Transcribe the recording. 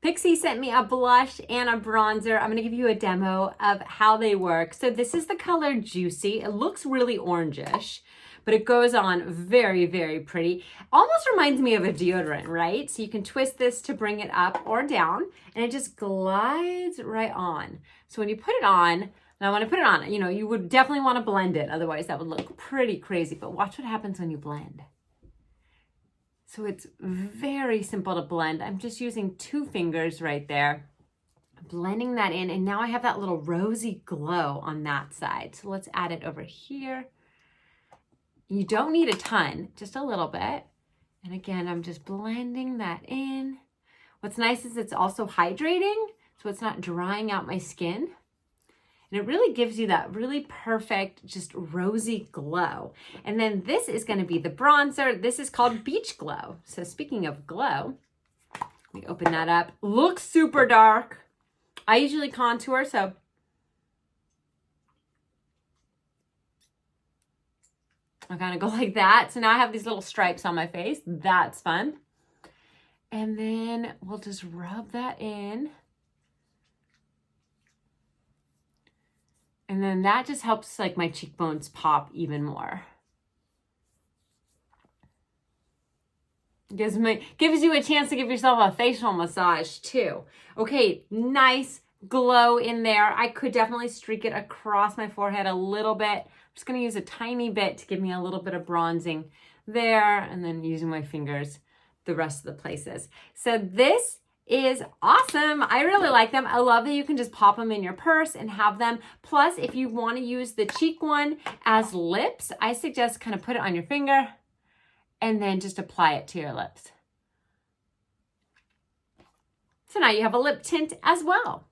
Pixi sent me a blush and a bronzer. I'm going to give you a demo of how they work. So this is the color Juicy. It looks really orangish, but it goes on very, very pretty. Almost reminds me of a deodorant, right? So you can twist this to bring it up or down, and it just glides right on. So when you put it on, now when I put it on, you know, you would definitely want to blend it. Otherwise that would look pretty crazy, but watch what happens when you blend. So it's very simple to blend. I'm just using 2 fingers right there, blending that in, and now I have that little rosy glow on that side. So let's add it over here. You don't need a ton, just a little bit. And again, I'm just blending that in. What's nice is it's also hydrating, so it's not drying out my skin. And it really gives you that really perfect, just rosy glow. And then this is going to be the bronzer. This is called Beach Glow. So speaking of glow, let me open that up. Looks super dark. I usually contour, so I kind of go like that. So now I have these little stripes on my face. That's fun. And then we'll just rub that in. And then that just helps like my cheekbones pop even more. Gives you a chance to give yourself a facial massage too. Okay, nice glow in there. I could definitely streak it across my forehead a little bit. I'm just gonna use a tiny bit to give me a little bit of bronzing there, and then using my fingers the rest of the places. So this is awesome. I really like them. I love that you can just pop them in your purse and have them. Plus, if you want to use the cheek one as lips, I suggest kind of put it on your finger and then just apply it to your lips. So now you have a lip tint as well.